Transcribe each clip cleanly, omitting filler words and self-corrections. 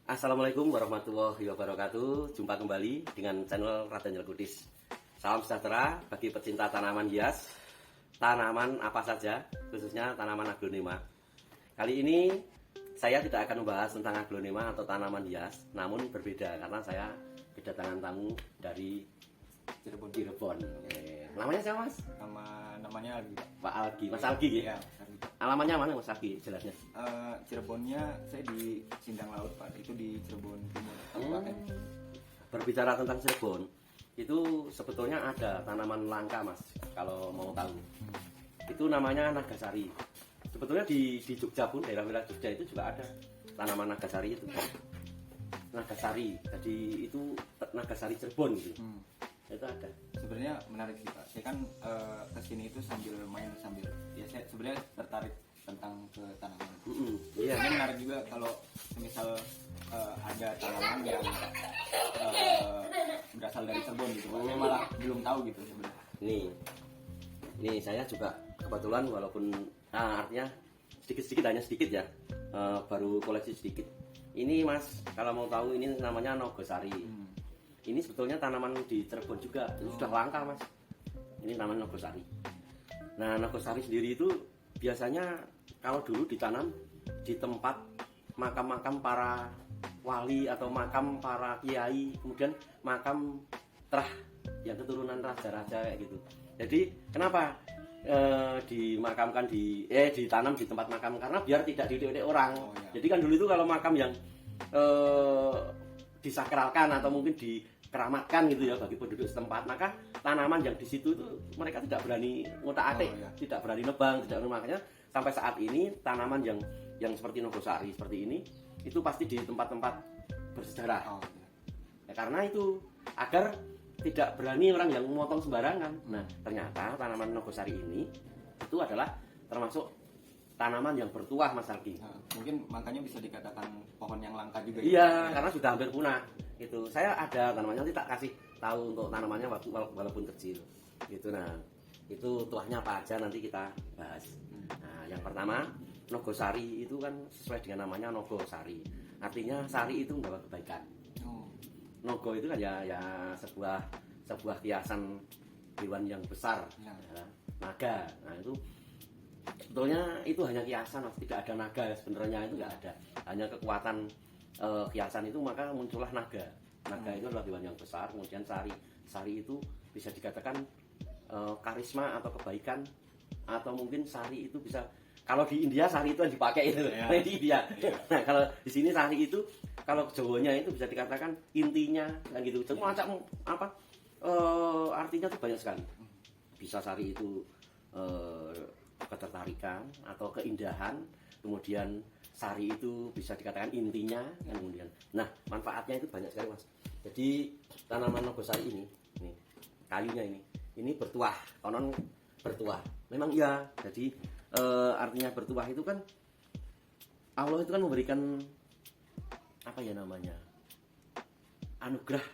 Assalamualaikum warahmatullahi wabarakatuh. Jumpa kembali dengan channel Raden Jelkudis. Salam sejahtera bagi pecinta tanaman hias, tanaman apa saja, khususnya tanaman aglonema. Kali ini saya tidak akan membahas tentang aglonema atau tanaman hias, namun berbeda karena saya kedatangan tamu dari Cirebon. Namanya siapa, Mas? Namanya Algi. Pak Algi, Mas Algi ya? Iya, Alamannya mana, Mas Algi, jelasnya? Cirebonnya saya di Sindang Laut, Pak. Itu di Cirebon Timur, Kabupaten. Berbicara tentang Cirebon, itu sebetulnya ada tanaman langka, Mas, kalau mau tahu. Itu namanya nagasari. Sebetulnya di Jogja pun, daerah Jogja itu juga ada tanaman nagasari itu. Nagasari, jadi itu nagasari Cirebon gitu. Itu ada. Sebenarnya menarik sih, Pak. Saya kan kesini itu sambil main sambil ya saya sebenarnya tertarik tentang ke tanaman. Iya. Ini menarik juga kalau misal ada tanaman yang berasal dari Cirebon gitu, Pak. Saya malah belum tahu gitu sebenarnya. Nih saya juga kebetulan walaupun artinya sedikit hanya sedikit ya, baru koleksi sedikit. Ini, Mas, kalau mau tahu ini namanya nogosari. Ini sebetulnya tanaman di Cirebon juga, itu sudah langka, Mas. Ini tanaman nogosari. Nah, nogosari sendiri itu biasanya kalau dulu ditanam di tempat makam-makam para wali atau makam para kiai, kemudian makam terah yang keturunan raja-raja kayak gitu. Jadi kenapa dimakamkan ditanam di tempat makam? Karena biar tidak dilihat orang. Jadi kan dulu itu kalau makam yang disakralkan atau mungkin dikeramatkan gitu ya bagi penduduk setempat, maka tanaman yang di situ itu mereka tidak berani ngotak-atik, tidak berani nebang, makanya sampai saat ini tanaman yang seperti nogosari seperti ini itu pasti di tempat-tempat bersejarah. Ya, karena itu agar tidak berani orang yang memotong sembarangan. Nah, ternyata tanaman nogosari ini itu adalah termasuk tanaman yang bertuah, Mas Algi. Mungkin makanya bisa dikatakan pohon yang langka juga. Iya, karena sudah hampir punah. Itu saya ada tanamannya, nanti tak kasih tahu untuk tanamannya walaupun kecil. Gitu. Nah, itu tuahnya apa aja nanti kita bahas. Nah, yang pertama nogosari itu kan sesuai dengan namanya nogosari. Artinya sari itu membawa kebaikan. Nogo itu kan ya sebuah kiasan hewan yang besar, ya, naga. Nah, itu sebetulnya itu hanya kiasan, tidak ada naga sebenarnya, itu nggak ada, hanya kekuatan kiasan itu, maka muncullah naga. Naga itu adalah hewan yang besar. Kemudian sari itu bisa dikatakan karisma atau kebaikan, atau mungkin sari itu bisa, kalau di India sari itu yang dipakai itu ya. Di India. Nah, kalau di sini sari itu kalau Jawanya itu bisa dikatakan intinya kan gitu. Macam apa artinya itu banyak sekali. Bisa sari itu ketertarikan atau keindahan, kemudian sari itu bisa dikatakan intinya, dan kemudian nah manfaatnya itu banyak sekali, Mas. Jadi tanaman nogosari ini kayunya ini bertuah, konon bertuah memang iya. Jadi artinya bertuah itu kan Allah itu kan memberikan apa ya namanya, anugerah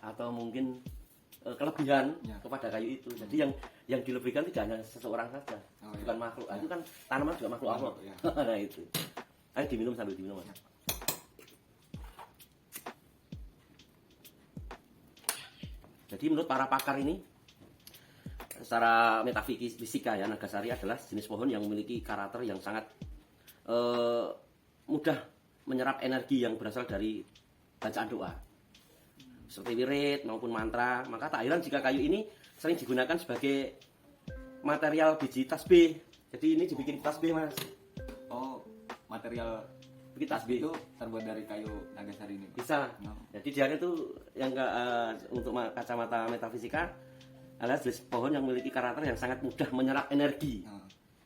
atau mungkin kelebihan kepada kayu itu. Jadi yang dilebihkan tidak hanya seseorang saja, bukan makhluk. Itu kan tanaman juga makhluk Allah. Nah itu. Ayo diminum sambil diminum, Mas. Jadi menurut para pakar ini, secara metafisika ya, nagasari adalah jenis pohon yang memiliki karakter yang sangat mudah menyerap energi yang berasal dari bacaan doa, seperti wirid maupun mantra. Maka tak heran jika kayu ini sering digunakan sebagai material biji tasbih. Jadi ini dibikin tasbih, Mas. Oh, material bikin tasbih itu terbuat dari kayu nagasari ini, Pak? Bisa. Jadi dia itu yang untuk kacamata metafisika adalah jenis pohon yang memiliki karakter yang sangat mudah menyerap energi.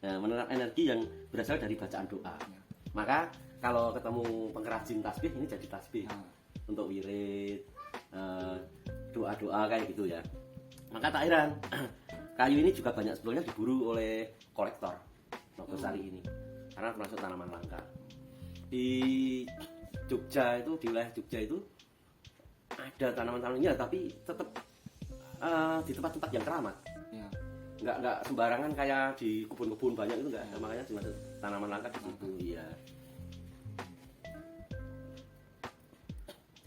Nah, menyerap energi yang berasal dari bacaan doa. Maka kalau ketemu pengrajin tasbih, ini jadi tasbih untuk wirid, doa-doa kayak gitu ya. Maka tak heran kayu ini juga banyak sebetulnya diburu oleh kolektor nogosari ini, karena termasuk tanaman langka. Di Jogja itu, di wilayah Jogja itu ada tanaman-tanamannya, tapi tetap di tempat-tempat yang keramat. Nggak sembarangan kayak di kebun-kebun banyak itu nggak. Makanya dimaksud tanaman langka di situ. Iya.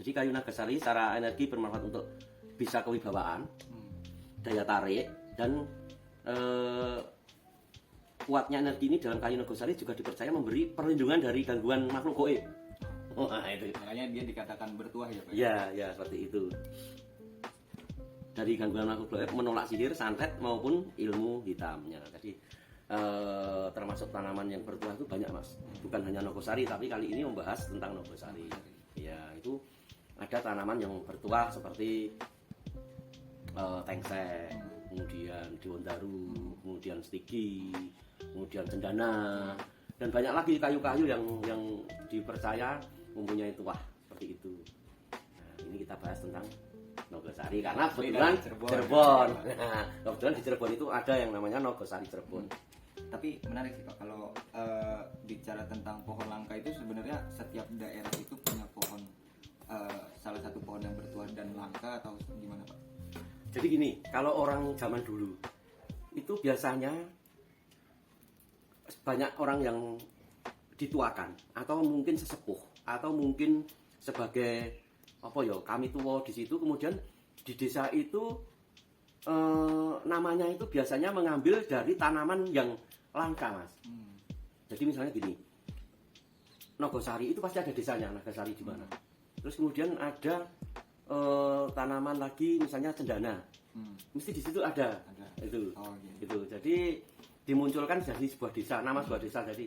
Jadi kayu nagasari secara energi bermanfaat untuk bisa kewibawaan, daya tarik, dan kuatnya energi ini dalam kayu nagasari juga dipercaya memberi perlindungan dari gangguan makhluk goib. Itu. Makanya dia dikatakan bertuah ya Pak? Ya seperti itu. Dari gangguan makhluk goib, menolak sihir, santet maupun ilmu hitamnya. Jadi termasuk tanaman yang bertuah itu banyak Mas. Bukan hanya nogosari, tapi kali ini membahas tentang nogosari. Ya itu ada tanaman yang bertuah seperti tengsek, kemudian daun daru, kemudian stigi, kemudian cendana, dan banyak lagi kayu-kayu yang dipercaya mempunyai tuah seperti itu. Nah, ini kita bahas tentang nogosari karena kebetulan Cirebon. Nah, kebetulan di Cirebon itu ada yang namanya nogosari Cirebon. Tapi menarik sih Pak, kalau bicara tentang pohon langka itu sebenarnya setiap daerah itu punya pohon, salah satu pohon yang bertuah dan langka atau gimana Pak? Jadi gini, kalau orang zaman dulu itu biasanya banyak orang yang dituakan atau mungkin sesepuh atau mungkin sebagai apa ya, kami tua di situ, kemudian di desa itu namanya itu biasanya mengambil dari tanaman yang langka Mas. Jadi misalnya gini, Nogosari itu pasti ada desanya, Nagasari di mana. Terus kemudian ada tanaman lagi misalnya cendana, mesti di situ ada. Itu. Gitu. Jadi dimunculkan dari sebuah desa, nama sebuah desa. Jadi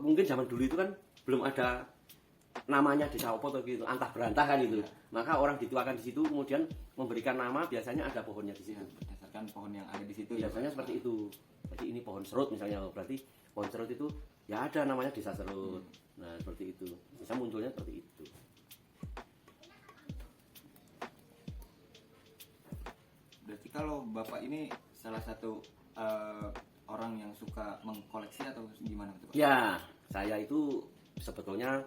mungkin zaman dulu itu kan belum ada namanya desa opo atau gitu, antah berantah kan itu. Maka orang dituakan di situ, kemudian memberikan nama, biasanya ada pohonnya di situ. Berdasarkan pohon yang ada di situ. Biasanya seperti itu. Jadi ini pohon serut misalnya, berarti pohon serut itu ya ada namanya desa serut. Nah seperti itu. Bisa munculnya seperti itu. Berarti kalau Bapak ini salah satu orang yang suka mengkoleksi atau gimana Pak? Ya, saya itu sebetulnya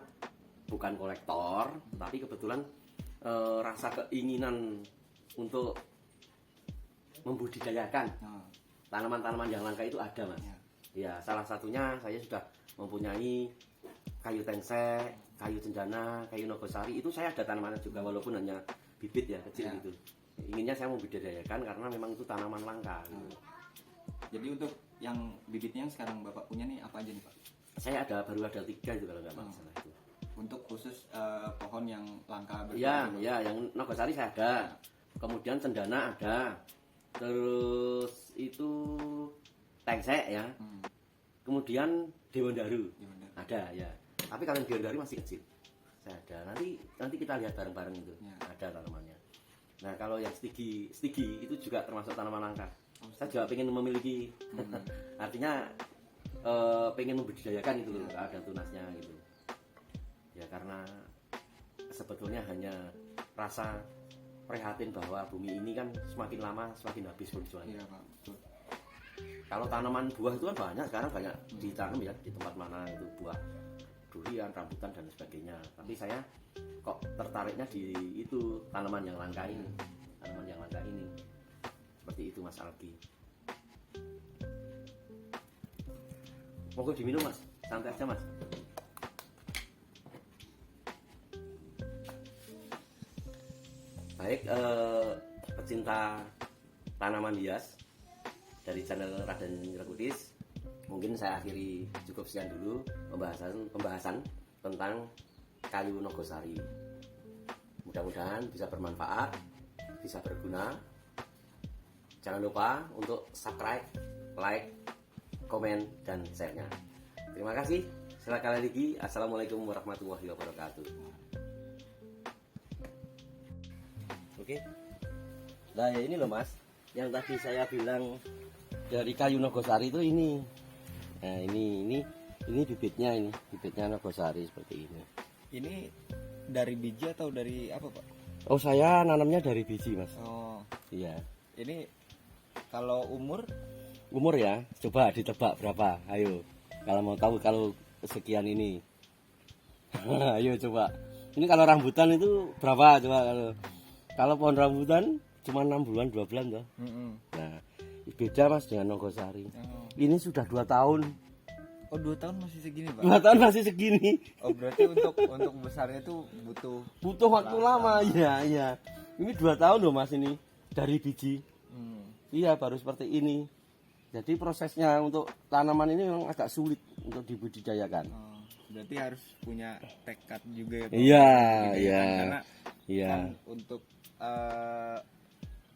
bukan kolektor, tapi kebetulan rasa keinginan untuk membudidayakan tanaman-tanaman yang langka itu ada Mas. Ya, salah satunya saya sudah mempunyai kayu tengsek, kayu cendana, kayu nogosari. Itu saya ada tanamannya juga walaupun hanya bibit ya, kecil gitu. Inginnya saya membudidayakan karena memang itu tanaman langka gitu. Jadi untuk yang bibitnya yang sekarang Bapak punya nih apa aja nih Pak? Saya baru ada 3 itu kalau nggak masalah itu. Untuk khusus pohon yang langka Ya, yang nogosari saya ada. Kemudian cendana ada. Terus itu tengsek ya. Kemudian dewan daru. Ada ya. Tapi kalau dewan daru masih kecil. Saya ada. Nanti kita lihat bareng-bareng itu. Ada tanamannya. Nah, kalau yang stigi itu juga termasuk tanaman langka. Saya juga pengen memiliki. Artinya pengen membudidayakan itu loh, ada tunasnya gitu. Ya karena sebetulnya hanya rasa prihatin bahwa bumi ini kan semakin lama semakin habis berjualannya. Kalau tanaman buah itu kan banyak, sekarang banyak ditanam ya di tempat mana itu, buah durian, rambutan dan sebagainya. Tapi saya kok tertariknya di itu tanaman yang langka ini. Tanaman yang langka ini. Seperti itu Mas Alki. Monggo diminum Mas, santai aja Mas. Baik, pecinta tanaman hias dari channel Raden Nyirakutis, mungkin saya akhiri cukup sekian dulu pembahasan tentang kayu nogosari. Mudah-mudahan bisa bermanfaat, bisa berguna. Jangan lupa untuk subscribe, like, komen, dan share-nya. Terima kasih. Sekali lagi, assalamualaikum warahmatullahi wabarakatuh. Oke. Nah ya ini loh Mas, yang tadi saya bilang dari kayu nogosari itu ini. Nah ini bibitnya, bibitnya nogosari seperti ini. Ini dari biji atau dari apa Pak? Oh saya nanamnya dari biji Mas. Oh iya. Ini kalau umur ya, coba ditebak berapa? Ayo, kalau mau tahu kalau sekian ini. Ayo coba. Ini kalau rambutan itu berapa coba kalau pohon rambutan cuma 6 bulan 2 bulan toh. Nah, beda Mas dengan nogosari. Ini sudah 2 tahun. Oh 2 tahun masih segini Pak? 2 tahun masih segini. Oh berarti untuk besarnya itu Butuh waktu lama, iya iya. Ini 2 tahun loh Mas ini dari biji. Iya baru seperti ini. Jadi prosesnya untuk tanaman ini memang agak sulit untuk dibudidayakan. Oh, berarti harus punya tekad juga ya Pak? Iya, Gitu iya. kan? Karena Iya. kan untuk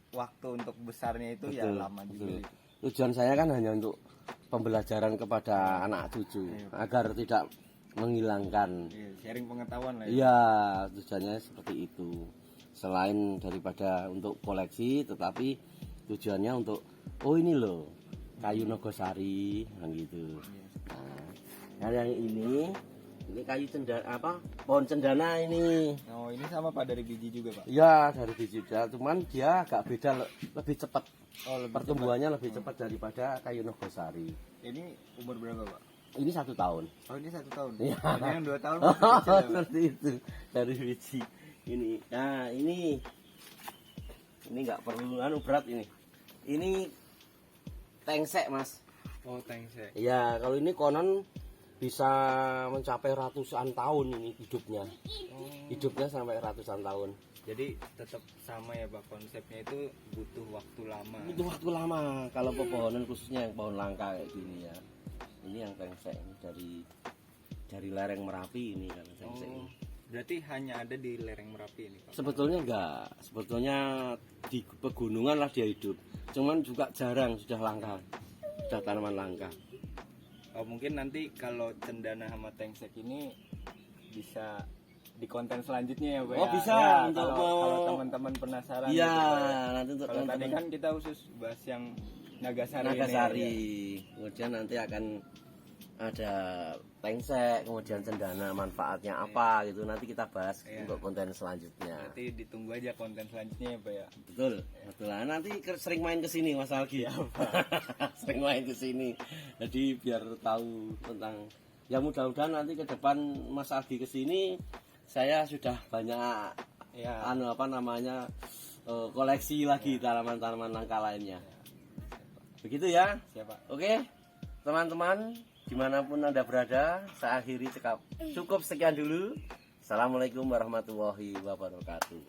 waktu untuk besarnya itu ya Betul, lama juga. betul. Tujuan saya kan hanya untuk pembelajaran kepada anak cucu agar tidak menghilangkan. Iya, sharing pengetahuan lah ya. Iya, tujuannya seperti itu. Selain daripada untuk koleksi, tetapi tujuannya untuk oh ini loh kayu nogosari, kan gitu. Nah, yang ini kayu cendana pohon cendana ini. Oh ini sama Pak dari biji juga Pak? Iya dari biji juga, cuman dia agak beda, lebih cepat. Oh lebih Pertumbuhannya lebih cepat daripada kayu nogosari. Ini umur berapa Pak? Ini 1 tahun. Oh ini 1 tahun. Iya. Ini yang 2 tahun. Oh, masih kecil ya, Pak? seperti itu dari biji ini. Nah ini nggak perlu berat ini. Ini tengsek Mas. Oh tengsek. Iya kalau ini konon bisa mencapai ratusan tahun ini hidupnya. Hidupnya sampai ratusan tahun. Jadi tetap sama ya Pak, konsepnya itu butuh waktu lama. Itu waktu lama kalau pepohonan khususnya yang pohon langka kayak gini ya. Ini yang tengsek ini dari lereng Merapi ini kalau tengsek ini. Berarti hanya ada di lereng Merapi ini Pak? Sebetulnya enggak, sebetulnya di pegunungan lah dia hidup. Cuman juga jarang, sudah langka, sudah tanaman langka. Oh mungkin nanti kalau cendana sama tengsek ini bisa di konten selanjutnya ya Pak? Oh ya? bisa Ya, untuk kalau teman-teman penasaran. Iya, gitu, Pak, ya. nanti untuk Kalau tadi teman-teman kan kita khusus bahas yang Nagasari. Nagasari. Ini, ya. Kemudian nanti akan ada tengsek, kemudian cendana manfaatnya apa gitu. Nanti kita bahas Iya. untuk konten selanjutnya. Nanti ditunggu aja konten selanjutnya ya Pak ya. Betul, betul. Nah, nanti sering main ke sini Mas Algi. Sering main ke sini. Jadi biar tahu tentang ya mudah-mudahan nanti ke depan Mas Algi ke sini saya sudah banyak Ya. koleksi lagi tanaman-tanaman langka lainnya. Begitu ya. Siapa? Oke. Teman-teman, dimanapun Anda berada, saya akhiri cukup sekian dulu. Assalamualaikum warahmatullahi wabarakatuh.